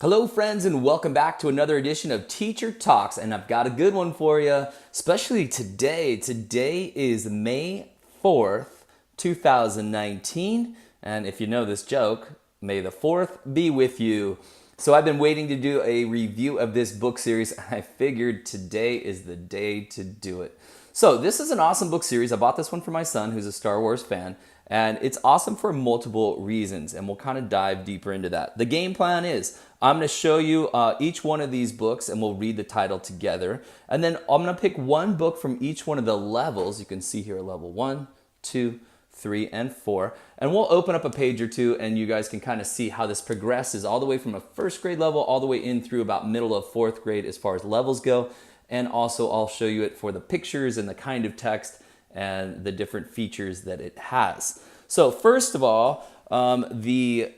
Hello friends, and welcome back to another edition of Teacher Talks, and I've got a good one for you, especially today. Today is May 4th, 2019, and if you know this joke, may the 4th be with you. So I've been waiting to do a review of this book series, and I figured today is the day to do it. So this is an awesome book series. I bought this one for my son, who's a Star Wars fan, and it's awesome for multiple reasons, and we'll kind of dive deeper into that. The game plan is I'm going to show you each one of these books, and we'll read the title together. And then I'm going to pick one book from each one of the levels. You can see here level 1, 2, 3, and 4. And we'll open up a page or two, and you guys can kind of see how this progresses all the way from a first grade level all the way in through about middle of 4th grade as far as levels go. And also I'll show you it for the pictures and the kind of text and the different features that it has. So first of all, the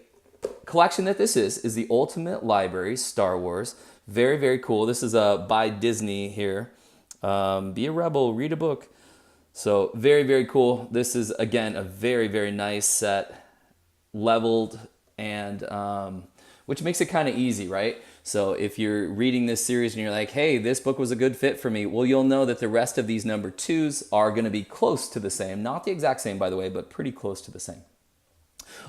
collection that this is the Ultimate Library Star Wars. Very, very cool. This is by Disney here. Be a rebel, read a book. So very, very cool. This is, again, a very, very nice set, leveled, and which makes it kind of easy, right? So if you're reading this series and you're like, hey, this book was a good fit for me, well, you'll know that the rest of these number 2s are going to be close to the same. Not the exact same, by the way, but pretty close to the same.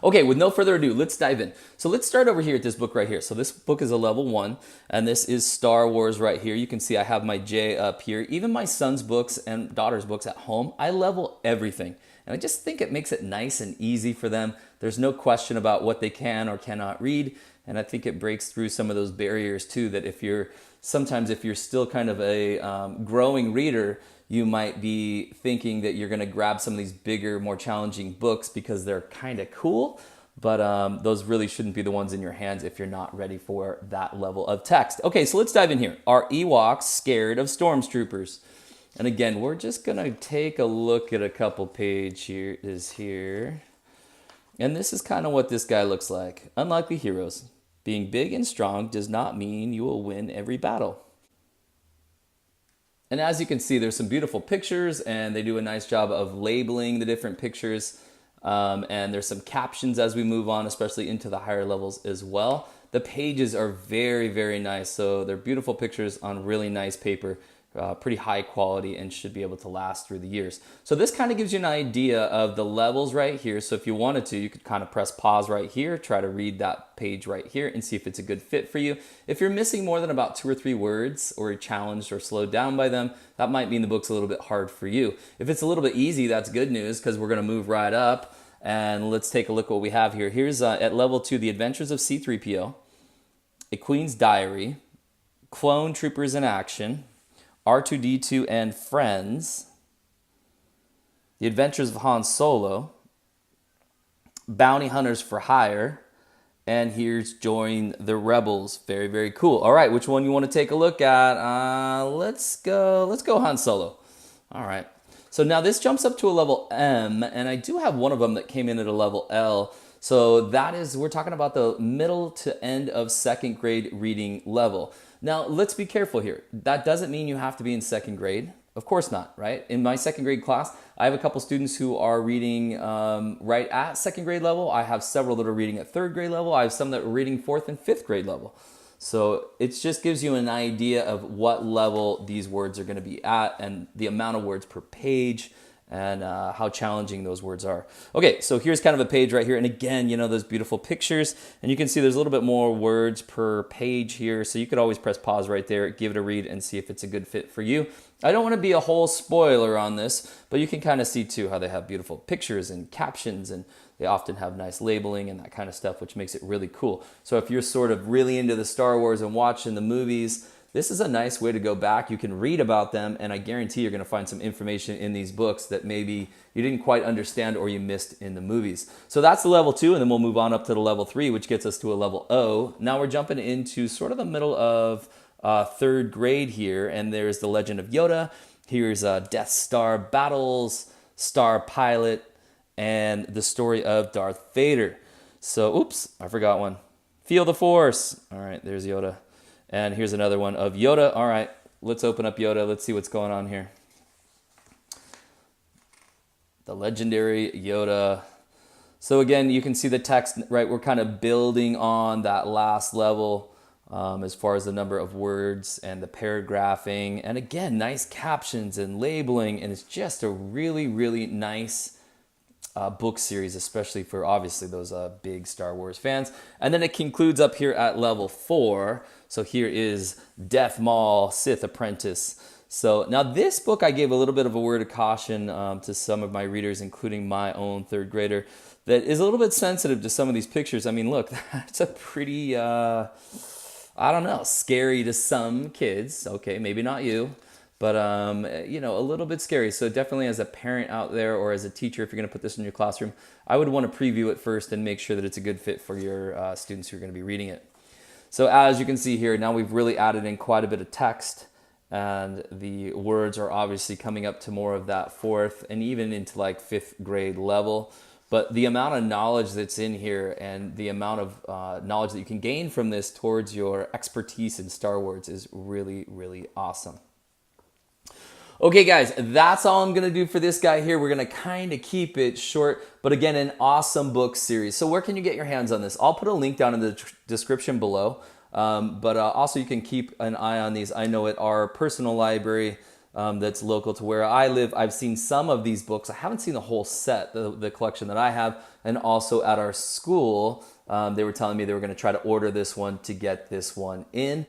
Okay, with no further ado, let's dive in. So let's start over here at this book right here. So this book is a level 1, and this is Star Wars right here. You can see I have my J up here. Even my son's books and daughter's books at home, I level everything. And I just think it makes it nice and easy for them. There's no question about what they can or cannot read. And I think it breaks through some of those barriers too, that if you're still kind of a growing reader, you might be thinking that you're going to grab some of these bigger, more challenging books because they're kind of cool, but those really shouldn't be the ones in your hands if you're not ready for that level of text. Okay, so let's dive in here. Are Ewoks scared of stormtroopers? And again, we're just going to take a look at a couple pages here. And this is kind of what this guy looks like. Unlikely heroes. Being big and strong does not mean you will win every battle. And as you can see, there's some beautiful pictures, and they do a nice job of labeling the different pictures. And there's some captions as we move on, especially into the higher levels as well. The pages are very, very nice. So they're beautiful pictures on really nice paper. Pretty high quality and should be able to last through the years. So this kind of gives you an idea of the levels right here. So if you wanted to, you could kind of press pause right here, try to read that page right here and see if it's a good fit for you. If you're missing more than about 2 or 3 words or you're challenged or slowed down by them, that might mean the book's a little bit hard for you. If it's a little bit easy, that's good news because we're going to move right up and let's take a look what we have here. Here's at level 2, The Adventures of C-3PO, A Queen's Diary, Clone Troopers in Action, R2-D2 and Friends, The Adventures of Han Solo, Bounty Hunters for Hire, and here's Join the Rebels. Very, very cool. All right, which one you want to take a look at? Let's go Han Solo. All right. So now this jumps up to a level M, and I do have one of them that came in at a level L. So that is, we're talking about the middle to end of 2nd grade reading level. Now, let's be careful here. That doesn't mean you have to be in 2nd grade. Of course not, right? In my 2nd grade class, I have a couple students who are reading right at 2nd grade level. I have several that are reading at 3rd grade level. I have some that are reading 4th and 5th grade level. So it just gives you an idea of what level these words are going to be at and the amount of words per page and how challenging those words are. Okay, so here's kind of a page right here. And again, you know, those beautiful pictures. And you can see there's a little bit more words per page here. So you could always press pause right there, give it a read, and see if it's a good fit for you. I don't want to be a whole spoiler on this, but you can kind of see too how they have beautiful pictures and captions, and they often have nice labeling and that kind of stuff, which makes it really cool. So if you're sort of really into the Star Wars and watching the movies, this is a nice way to go back. You can read about them, and I guarantee you're going to find some information in these books that maybe you didn't quite understand or you missed in the movies. So that's the level 2, and then we'll move on up to the level 3, which gets us to a level O. Now we're jumping into sort of the middle of 3rd grade here, and there's The Legend of Yoda. Here's Death Star Battles, Star Pilot, and the story of Darth Vader. So, oops, I forgot one. Feel the Force. All right, there's Yoda. And here's another one of Yoda. All right, let's open up Yoda. Let's see what's going on here. The legendary Yoda. So again, you can see the text, right? We're kind of building on that last level as far as the number of words and the paragraphing. And again, nice captions and labeling. And it's just a really, really nice book series, especially for obviously those big Star Wars fans. And then it concludes up here at level 4. So here is Death Maul, Sith Apprentice. So now this book I gave a little bit of a word of caution to some of my readers, including my own third grader, that is a little bit sensitive to some of these pictures. I mean, look, that's a pretty, I don't know, scary to some kids. Okay, maybe not you. But, you know, a little bit scary. So definitely as a parent out there or as a teacher, if you're going to put this in your classroom, I would want to preview it first and make sure that it's a good fit for your students who are going to be reading it. So as you can see here, now we've really added in quite a bit of text, and the words are obviously coming up to more of that 4th and even into like 5th grade level. But the amount of knowledge that's in here and the amount of knowledge that you can gain from this towards your expertise in Star Wars is really, really awesome. Okay, guys, that's all I'm going to do for this guy here. We're going to kind of keep it short, but again, an awesome book series. So where can you get your hands on this? I'll put a link down in the description below, but also you can keep an eye on these. I know at our personal library that's local to where I live, I've seen some of these books. I haven't seen the whole set, the collection that I have, and also at our school, they were telling me they were going to try to order this one to get this one in.